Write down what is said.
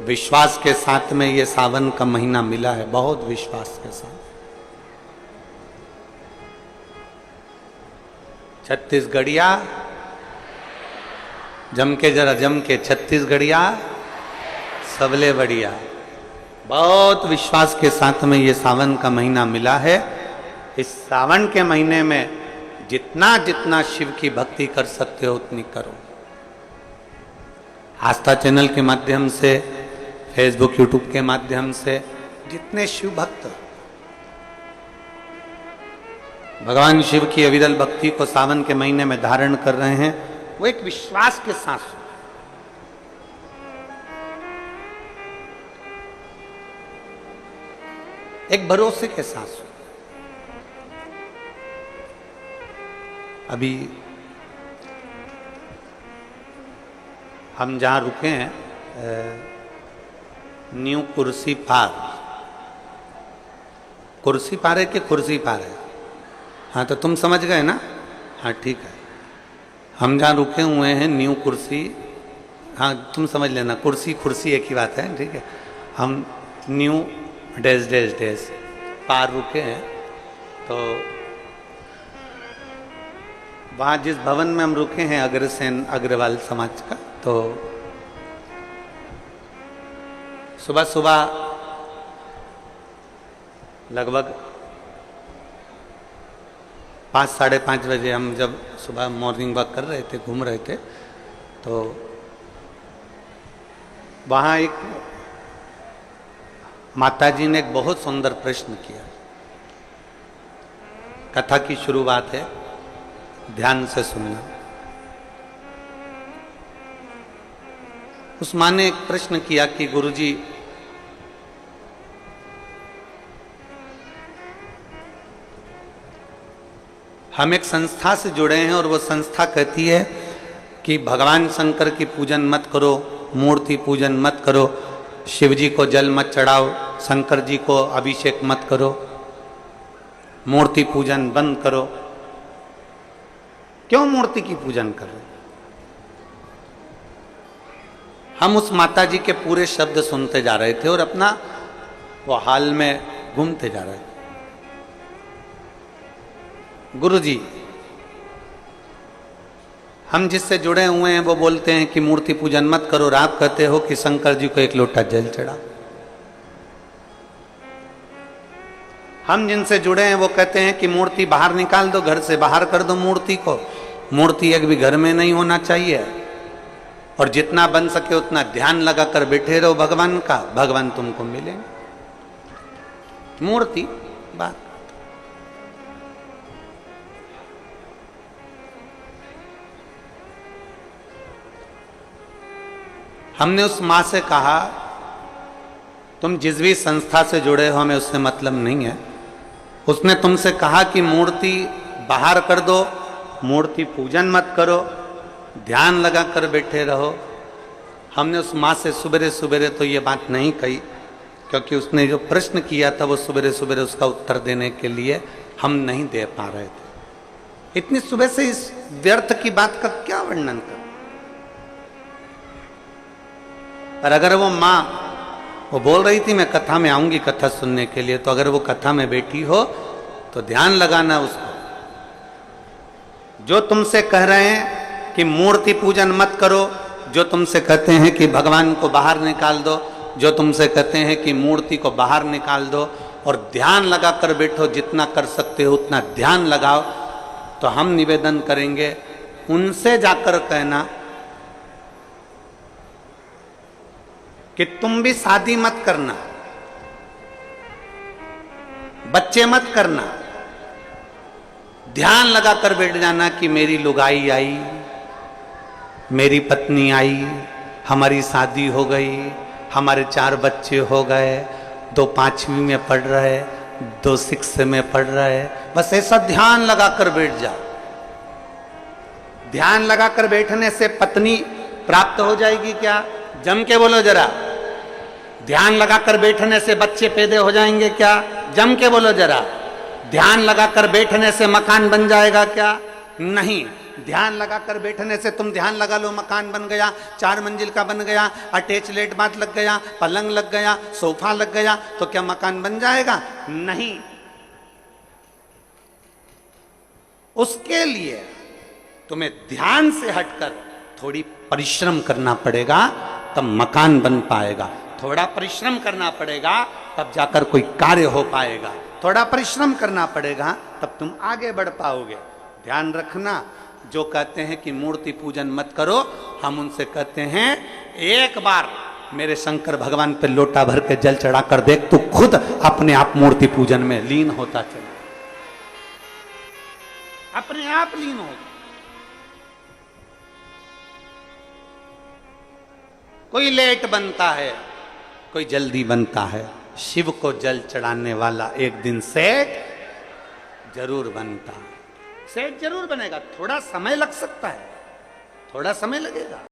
विश्वास के साथ में ये सावन का महीना मिला है, बहुत विश्वास के साथ। छत्तीसगढ़िया जम के, जरा जम के, छत्तीसगढ़िया सबले बढ़िया। बहुत विश्वास के साथ में ये सावन का महीना मिला है। इस सावन के महीने में जितना जितना शिव की भक्ति कर सकते हो उतनी करो। आस्था चैनल के माध्यम से, फेसबुक यूट्यूब के माध्यम से जितने शिव भक्त भगवान शिव की अविरल भक्ति को सावन के महीने में धारण कर रहे हैं, वो एक विश्वास के साथ, एक भरोसे के साथ। अभी हम जहां रुके हैं न्यू कुर्सी पार, कुर्सी पार है कि कुर्सी पार है? हाँ तो तुम समझ गए ना? हाँ ठीक है। हम जहाँ रुके हुए हैं न्यू कुर्सी, हाँ तुम समझ लेना, कुर्सी कुर्सी एक ही बात है, ठीक है। हम न्यू डैश डैश डैश पार रुके हैं। तो वहाँ जिस भवन में हम रुके हैं अग्रसेन अग्रवाल समाज का, तो सुबह सुबह लगभग 5 साढ़े 5 बजे हम जब सुबह मॉर्निंग वॉक कर रहे थे, घूम रहे थे, तो वहाँ एक माताजी ने एक बहुत सुंदर प्रश्न किया। कथा की शुरुआत है, ध्यान से सुनना। उस माँ ने एक प्रश्न किया कि गुरुजी, हम एक संस्था से जुड़े हैं और वो संस्था कहती है कि भगवान शंकर की पूजन मत करो, मूर्ति पूजन मत करो, शिव जी को जल मत चढ़ाओ, शंकर जी को अभिषेक मत करो, मूर्ति पूजन बंद करो। क्यों मूर्ति की पूजन कर रहे? हम उस माता जी के पूरे शब्द सुनते जा रहे थे और अपना वो हाल में घूमते जा रहे थे। गुरुजी, हम जिससे जुड़े हुए हैं वो बोलते हैं कि मूर्ति पूजन मत करो, और आप कहते हो कि शंकर जी को एक लोटा जल चढ़ा। हम जिनसे जुड़े हैं वो कहते हैं कि मूर्ति बाहर निकाल दो, घर से बाहर कर दो मूर्ति को, मूर्ति एक भी घर में नहीं होना चाहिए, और जितना बन सके उतना ध्यान लगाकर बैठे रहो भगवान का, भगवान तुमको मिलेंगे। मूर्ति बात। हमने उस माँ से कहा, तुम जिस भी संस्था से जुड़े हो हमें उससे मतलब नहीं है। उसने तुमसे कहा कि मूर्ति बाहर कर दो, मूर्ति पूजन मत करो, ध्यान लगा कर बैठे रहो। हमने उस माँ से सुबेरे सुबेरे तो ये बात नहीं कही, क्योंकि उसने जो प्रश्न किया था वो सुबेरे सुबेरे उसका उत्तर देने के लिए हम नहीं दे पा रहे थे। इतनी सुबह से इस व्यर्थ की बात का क्या वर्णन कर। और अगर वो माँ, वो बोल रही थी मैं कथा में आऊंगी कथा सुनने के लिए, तो अगर वो कथा में बैठी हो तो ध्यान लगाना उसको। जो तुमसे कह रहे हैं कि मूर्ति पूजन मत करो, जो तुमसे कहते हैं कि भगवान को बाहर निकाल दो, जो तुमसे कहते हैं कि मूर्ति को बाहर निकाल दो और ध्यान लगा कर बैठो, जितना कर सकते हो उतना ध्यान लगाओ, तो हम निवेदन करेंगे उनसे जाकर कहना कि तुम भी शादी मत करना, बच्चे मत करना, ध्यान लगाकर बैठ जाना कि मेरी लुगाई आई, मेरी पत्नी आई, हमारी शादी हो गई, हमारे 4 बच्चे हो गए, 2 5वीं में पढ़ रहे, 2 6 में पढ़ रहे। बस ऐसा ध्यान लगाकर बैठ जाओ। ध्यान लगाकर बैठने से पत्नी प्राप्त हो जाएगी क्या? जम के बोलो जरा। ध्यान लगाकर बैठने से बच्चे पैदा हो जाएंगे क्या? जम के बोलो जरा। ध्यान लगाकर बैठने से मकान बन जाएगा क्या? नहीं। ध्यान लगा कर बैठने से तुम ध्यान लगा लो मकान बन गया, 4 मंजिल का बन गया, अटैच लेट बाथ लग गया, पलंग लग गया, सोफा लग गया, तो क्या मकान बन जाएगा? नहीं। उसके लिए तुम्हें ध्यान से हटकर थोड़ी परिश्रम करना पड़ेगा, तब मकान बन पाएगा। थोड़ा परिश्रम करना पड़ेगा तब जाकर कोई कार्य हो पाएगा। थोड़ा परिश्रम करना पड़ेगा तब तुम आगे बढ़ पाओगे। ध्यान रखना, जो कहते हैं कि मूर्ति पूजन मत करो, हम उनसे कहते हैं एक बार मेरे शंकर भगवान पे लोटा भर के जल चढ़ा कर देख, तू खुद अपने आप मूर्ति पूजन में लीन होता चला, अपने आप लीन होता। कोई लेट बनता है, कोई जल्दी बनता है। शिव को जल चढ़ाने वाला एक दिन सेठ जरूर बनता है, सेठ जरूर बनेगा। थोड़ा समय लग सकता है, थोड़ा समय लगेगा।